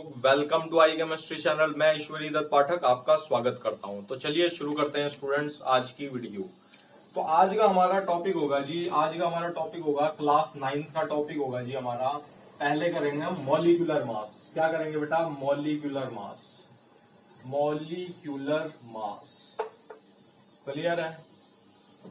Welcome to I chemistry channel. मैं ईश्वरी दत्त पाठक आपका स्वागत करता हूं। तो चलिए शुरू करते हैं स्टूडेंट्स आज की वीडियो। तो आज का हमारा टॉपिक होगा क्लास 9th का टॉपिक होगा जी हमारा। पहले करेंगे हम मॉलिक्यूलर मास। क्या करेंगे बेटा? Molecular mass. Molecular mass clear है?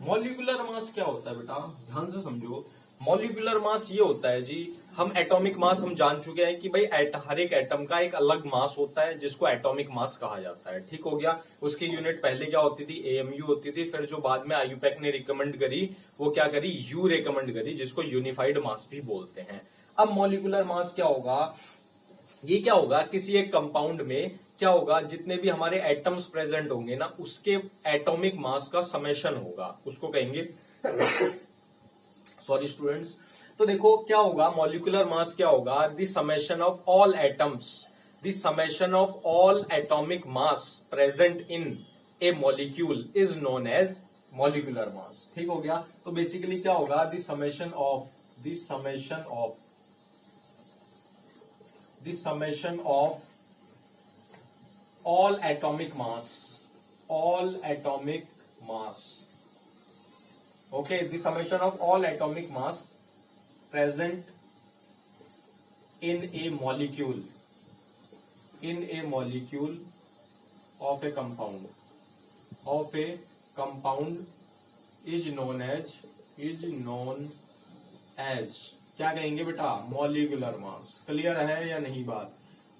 मॉलिक्यूलर मास क्या होता है बेटा? ध्यान से समझो। मॉलिक्यूलर मास ये होता है जी, हम एटॉमिक मास हम जान चुके हैं कि भाई हर एक एटम का एक अलग मास होता है जिसको एटॉमिक मास कहा जाता है। ठीक हो गया। उसकी यूनिट पहले क्या होती थी? एएमयू होती थी। फिर जो बाद में आईयूपैक ने रिकमेंड करी वो क्या करी? यू रिकमेंड करी, जिसको यूनिफाइड मास भी बोलते हैं। अब मॉलिक्यूलर मास क्या होगा? ये क्या होगा? किसी एक कंपाउंड में क्या होगा? जितने भी हमारे एटम्स प्रेजेंट होंगे ना, उसके एटॉमिक मास का समेशन होगा, उसको कहेंगे सॉरी स्टूडेंट्स। तो देखो क्या होगा, मॉलिक्यूलर मास क्या होगा? The summation of all atoms, the summation of all atomic mass present in a molecule is known as molecular mass. ठीक हो गया। तो बेसिकली क्या होगा? The summation of all atomic mass, okay, the summation of all atomic mass present in a molecule of a compound is known as क्या कहेंगे बेटा? Molecular mass. Clear है या नहीं बात?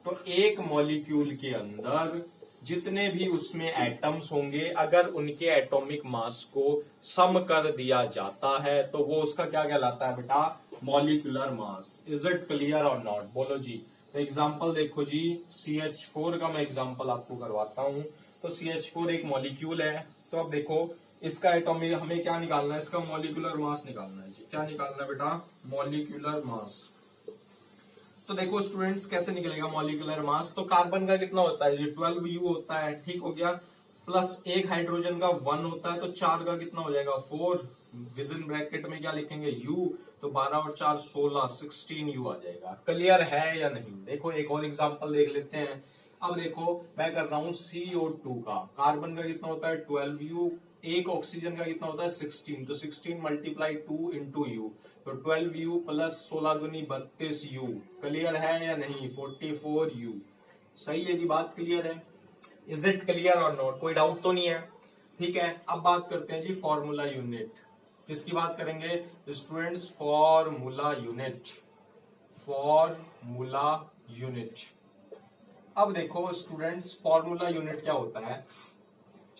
तो एक मॉलिक्यूल के अंदर जितने भी उसमें एटम्स होंगे, अगर उनके एटॉमिक मास को सम कर दिया जाता है तो वो उसका क्या कहलाता है बेटा? Molecular mass. Is it clear और नॉट? बोलो जी। तो एग्जांपल देखो जी, CH4 का मैं एग्जांपल आपको करवाता हूं। तो CH4 एक मॉलिक्यूल है। तो अब देखो इसका एटॉमिक हमें क्या निकालना है? इसका मॉलिक्यूलर मास निकालना है जी। क्या निकालना है बेटा? Molecular mass. तो देखो स्टूडेंट्स कैसे निकलेगा मॉलिक्यूलर मास? तो कार्बन का कितना होता है जी? 12U होता है। ठीक हो गया। प्लस एक हाइड्रोजन का 1 होता है, तो 4 का कितना हो जाएगा? 4। विद इन ब्रैकेट में क्या लिखेंगे? U। तो 12 और 4 16, 16U आ जाएगा। क्लियर है या नहीं? देखो एक और एग्जांपल देख लेते हैं। अब देखो मैं कर रहा हूं CO2 का। कार्बन का कितना होता है? 12U। एक ऑक्सीजन का कितना होता है? 16। तो 16 मल्टीप्लाई 2 इंटू यू, तो 12U प्लस 16 दूनी 32U। क्लियर है या नहीं? 44U। सही है जी, बात क्लियर है? इज इट क्लियर और नॉट? कोई डाउट तो नहीं है? ठीक है। अब बात करते हैं जी फॉर्मूला यूनिट। किसकी बात करेंगे स्टूडेंट्स? Formula unit. अब देखो स्टूडेंट्स, फॉर्मूला यूनिट क्या होता है?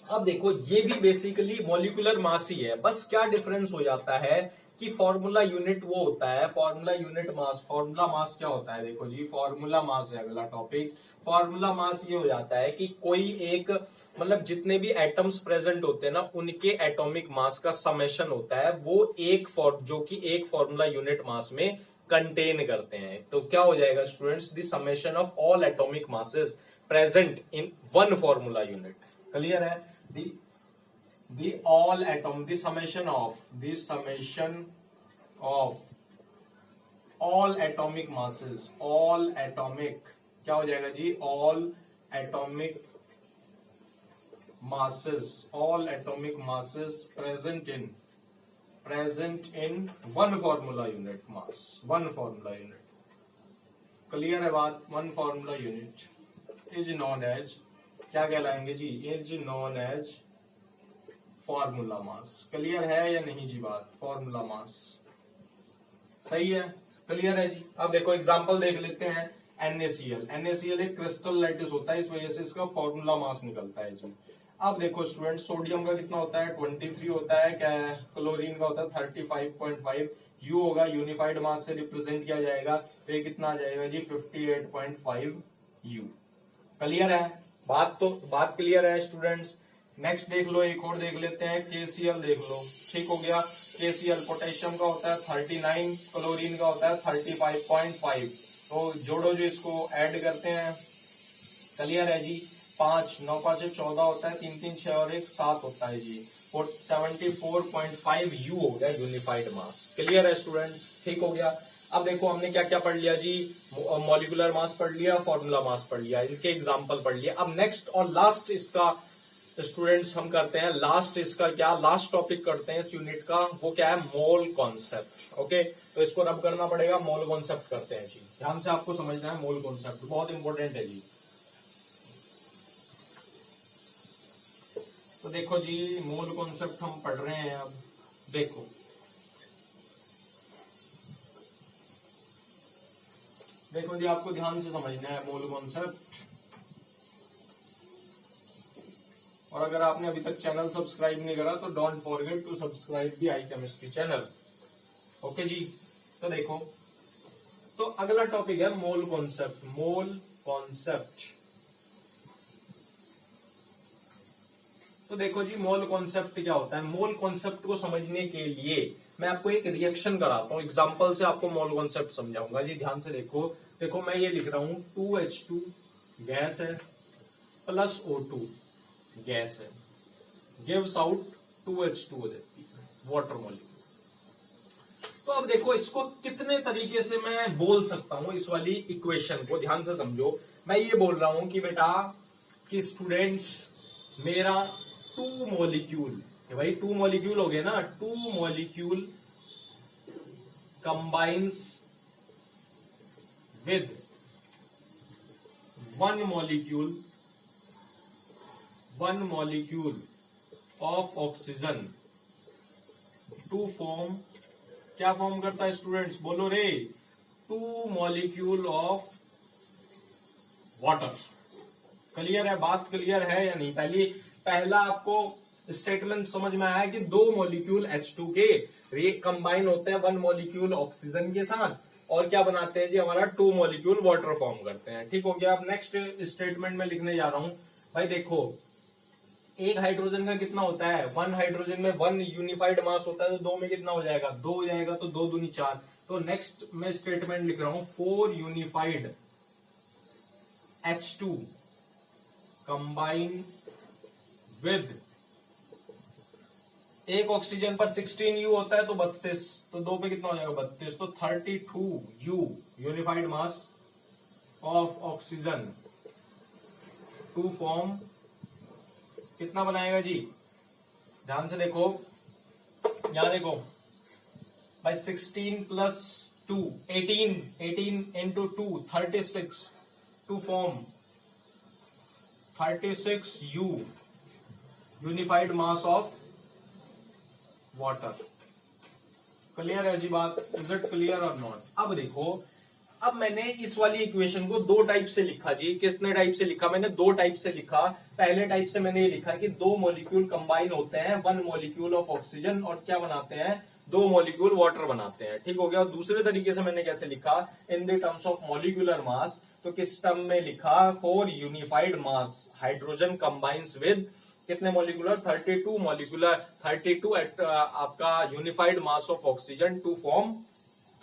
अब देखो ये भी बेसिकली मॉलिक्यूलर मास ही है, बस क्या डिफरेंस हो जाता है कि फॉर्मूला यूनिट वो होता है, formula unit mass. Formula mass क्या होता है? देखो जी, फॉर्मूला मास है अगला टॉपिक। फॉर्मूला मास ये हो जाता है कि कोई एक मतलब जितने भी एटम्स प्रेजेंट होते हैं ना, उनके एटॉमिक मास का समेशन होता है, वो एक जो कि एक फॉर्मूला यूनिट मास में कंटेन करते हैं। तो क्या हो जाएगा students? The summation of all atomic masses present in one formula unit. Clear है? the summation of all atomic masses, क्या हो जाएगा जी? all atomic masses present in one formula unit mass, one formula unit। Clear है बात? one formula unit is known as क्या कहलाएंगे जी? Is known as formula mass. Clear है या नहीं जी बात? Formula mass. सही है? क्लियर है जी। अब देखो एग्जांपल देख लेते हैं। NaCl एक क्रिस्टल लैटिस होता है, इस वजह से इसका फॉर्मूला मास निकलता है जी। अब देखो स्टूडेंट, सोडियम का कितना होता है? 23 होता है। क्या है? क्लोरीन का होता है 35.5। यू होगा, यूनिफाइड मास से रिप्रेजेंट किया जाएगा, तो ये कितना आ जाएगा जी? 58.5U। क्लियर है? बात क्लियर है स्टूडेंट्स? नेक्स्ट देख लो, एक और देख लेते हैं। KCl देख लो। ठीक हो गया। KCl पोटेशियम का होता है 39, क्लोरीन का होता है 35.5। तो जोड़ो जो, इसको ऐड करते हैं। क्लियर है जी? 5 9 5 14 होता है, 3 3 6 और 1 7 होता है जी। 74.5U हो गया यूनिफाइड मास। क्लियर है स्टूडेंट? ठीक हो गया। अब देखो हमने क्या क्या पढ़ लिया जी, मॉलिक्यूलर मास पढ़ लिया, फॉर्मूला मास पढ़ लिया, इनके एग्जांपल पढ़ लिया। अब नेक्स्ट और लास्ट इसका स्टूडेंट्स हम करते हैं, लास्ट इसका क्या, लास्ट टॉपिक करते हैं इस यूनिट का, वो क्या है, मोल कॉन्सेप्ट। ओके, तो इसको रब करना पड़ेगा, मोल कॉन्सेप्ट करते हैं जी। ध्यान से आपको समझना है, मोल कॉन्सेप्ट बहुत इंपॉर्टेंट है जी। तो देखो जी, मोल कॉन्सेप्ट हम पढ़ रहे हैं। अब देखो देखो जी, आपको ध्यान से समझना है मोल कॉन्सेप्ट। और अगर आपने अभी तक चैनल सब्सक्राइब नहीं करा तो don't forget to subscribe the I chemistry channel. Okay जी, तो देखो, तो अगला टॉपिक है मोल कॉन्सेप्ट। मोल कॉन्सेप्ट, तो देखो जी, मोल कॉन्सेप्ट क्या होता है। मोल कॉन्सेप्ट को समझने के लिए मैं आपको एक रिएक्शन कराता हूं, एग्जांपल से आपको मोल कॉन्सेप्ट समझाऊंगा जी। ध्यान से देखो, देखो मैं ये लिख रहा हूं 2H2 गैस है प्लस O2 गैस है, गिव्स आउट 2H2 हो जाती है वाटर मॉलिक्यूल। तो अब देखो इसको कितने तरीके से मैं बोल सकता हूं, इस वाली इक्वेशन को ध्यान से समझो। मैं ये बोल रहा हूं कि बेटा कि स्टूडेंट्स, मेरा 2 मॉलिक्यूल, भाई 2 मॉलिक्यूल हो गए ना, 2 molecule combines with 1 molecule of oxygen to form, क्या फॉर्म करता है स्टूडेंट्स, बोलो रे, 2 मॉलिक्यूल ऑफ वाटर। क्लियर है, बात क्लियर है या नहीं? पहला आपको स्टेटमेंट समझ में आया कि 2 मॉलिक्यूल H2 के कंबाइन होते हैं 1 मॉलिक्यूल ऑक्सीजन के साथ, और क्या बनाते हैं जी, हमारा 2 मॉलिक्यूल वाटर फॉर्म करते हैं। ठीक हो गया। अब नेक्स्ट स्टेटमेंट में लिखने जा रहा हूं, भाई देखो एक हाइड्रोजन का कितना होता है, 1 हाइड्रोजन में 1 यूनिफाइड मास होता है, तो 2 में कितना हो जाएगा, 2 हो जाएगा, तो 2 दूनी 4। तो नेक्स्ट मैं स्टेटमेंट लिख रहा हूं, 4 यूनिफाइड H2 कंबाइन विद, एक ऑक्सीजन पर 16 यू होता है तो 32, तो 2 पे कितना हो जाएगा 32, तो 32 u unified mass of oxygen to form, कितना बनाएगा जी, ध्यान से देखो, यहां देखो भाई 16 plus 2 18 into 2 36 to form 36 u unified mass of water. Clear है जी बात, इज इट क्लियर और नॉट? अब देखो, अब मैंने इस वाली इक्वेशन को 2 टाइप से लिखा जी। कितने टाइप से लिखा मैंने? 2 टाइप से लिखा। पहले टाइप से मैंने ये लिखा कि 2 मॉलिक्यूल कंबाइन होते हैं 1 मॉलिक्यूल ऑफ ऑक्सीजन, और क्या बनाते हैं, 2 मॉलिक्यूल वाटर बनाते हैं। ठीक हो गया। दूसरे तरीके से मैंने कैसे लिखा, in the terms of molecular mass, तो किस टर्म में लिखा, 4 unified mass hydrogen combines with कितने मॉलिक्यूलर, 32 मॉलिक्यूलर, 32 एट आपका unified mass of oxygen to form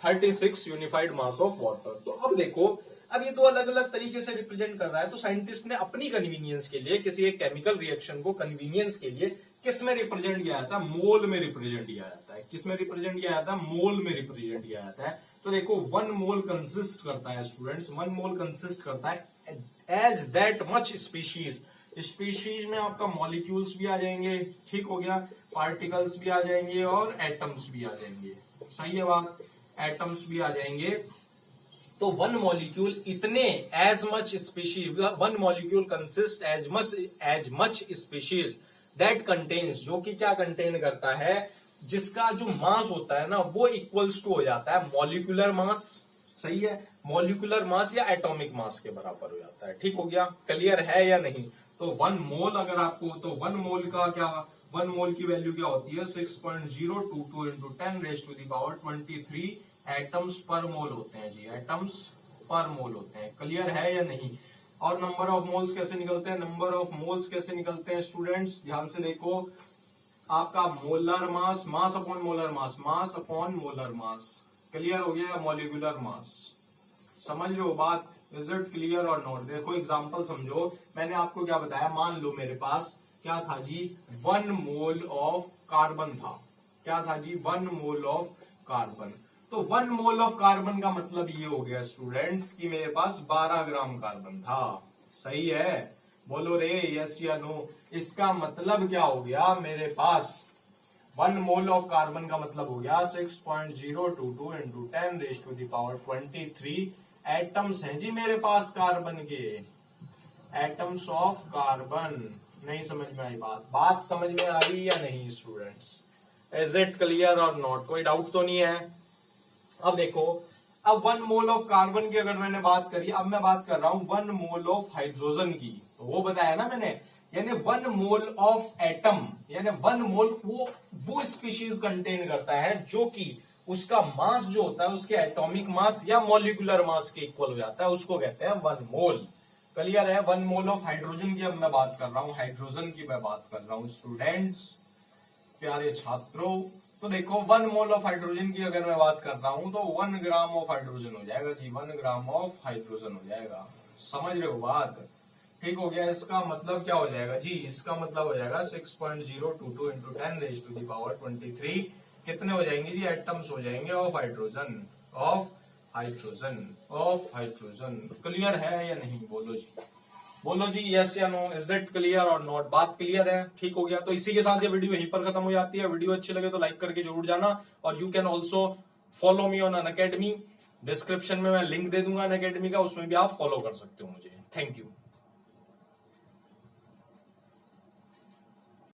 36 unified mass of water. तो अब देखो, अब ये 2 अलग अलग तरीके से रिप्रेजेंट कर रहा है, तो साइंटिस्ट ने अपनी कन्वीनियंस के लिए, किसी एक केमिकल रिएक्शन को कन्वीनियंस के लिए किस में रिप्रेजेंट किया जाता है, मोल में रिप्रेजेंट किया जाता है। किस में रिप्रेजेंट किया जाता है, मोल में रिप्रेजेंट किया जाता है। तो देखो 1 मोल कंसिस्ट करता है स्टूडेंट्स, 1 मोल कंसिस्ट करता है as that much species. Species में आपका मॉलिक्यूल्स भी आ जाएंगे, ठीक हो गया, पार्टिकल्स भी आ जाएंगे और एटम्स भी आ जाएंगे। सही है बात, एटम्स भी आ जाएंगे। तो 1 मॉलिक्यूल इतने as much species, 1 molecule consist as much species that contains, जो कि क्या कंटेन करता है, जिसका जो मास होता है ना वो इक्वल्स टू हो जाता है मॉलिक्यूलर मास। सही है, मॉलिक्यूलर मास या एटॉमिक मास के बराबर हो जाता है। ठीक हो गया, क्लियर है या नहीं? तो 1 मोल अगर आपको, तो 1 मोल का क्या, 1 मोल की वैल्यू क्या होती है, 6.022 into 10 raise to the power 23 atoms per mole होते हैं जी, एटम्स पर मोल होते हैं। क्लियर है या नहीं? और नंबर ऑफ मोल्स कैसे निकलते हैं, नंबर ऑफ मोल्स कैसे निकलते हैं स्टूडेंट्स, ध्यान से देखो, आपका molar mass, mass upon molar mass, mass upon molar mass. Clear हो गया? Molecular mass. समझ रहे हो बात? इज इट क्लियर और नॉट? देखो एग्जांपल समझो, मैंने आपको क्या बताया, मान लो मेरे पास क्या था जी, 1 मोल ऑफ कार्बन था। क्या था जी, 1 मोल ऑफ कार्बन। तो 1 मोल ऑफ कार्बन का मतलब ये हो गया स्टूडेंट्स कि मेरे पास 12 ग्राम कार्बन था। सही है, बोलो रे यस या नो। इसका मतलब क्या हो गया, मेरे पास 1 मोल ऑफ कार्बन का मतलब हो गया 6.022 इंटू 10⁻⁻23 एटम्स हैं जी मेरे पास कार्बन के, एटम्स ऑफ कार्बन। नहीं समझ में आई बात समझ में आ रही या नहीं स्टूडेंट्स? इज इट क्लियर और नॉट? कोई डाउट तो नहीं है? अब देखो, अब 1 मोल ऑफ कार्बन की अगर मैंने बात करी, अब मैं बात कर रहा हूं 1 मोल ऑफ हाइड्रोजन की। तो वो बताया ना मैंने, यानी 1 मोल ऑफ एटम, यानी 1 मोल वो स्पीशीज कंटेन करता है जो कि उसका मास जो होता है उसके एटॉमिक मास या मॉलिक्यूलर मास के इक्वल हो जाता है, उसको कहते हैं 1 मोल। क्लियर है? 1 मोल ऑफ हाइड्रोजन की अब मैं बात कर रहा हूं, हाइड्रोजन की मैं बात कर रहा हूं स्टूडेंट्स, प्यारे छात्रों। तो देखो 1 मोल ऑफ हाइड्रोजन की अगर मैं बात कर रहा हूं तो 1 ग्राम ऑफ हाइड्रोजन हो जाएगा जी, 1 ग्राम ऑफ हाइड्रोजन हो जाएगा। समझ रहे हो बात? ठीक हो गया। इसका मतलब क्या हो जाएगा जी, इसका मतलब हो जाएगा 6.022 इंटू 10⁻⁻23 कितने हो जाएंगे जी, एटम्स हो जाएंगे of hydrogen, of hydrogen, of hydrogen. Clear है या नहीं? बोलो जी, बोलो जी यस या नो। इज इट क्लियर और नॉट? बात क्लियर है? ठीक हो गया। तो इसी के साथ ये वीडियो यहीं पर खत्म हो जाती है। वीडियो अच्छी लगे तो लाइक करके जरूर जाना, और you can also follow me on Unacademy. Description में मैं लिंक दे दूंगा अनअकैडमी का, उसमें भी आप फॉलो कर सकते हो मुझे। Thank you.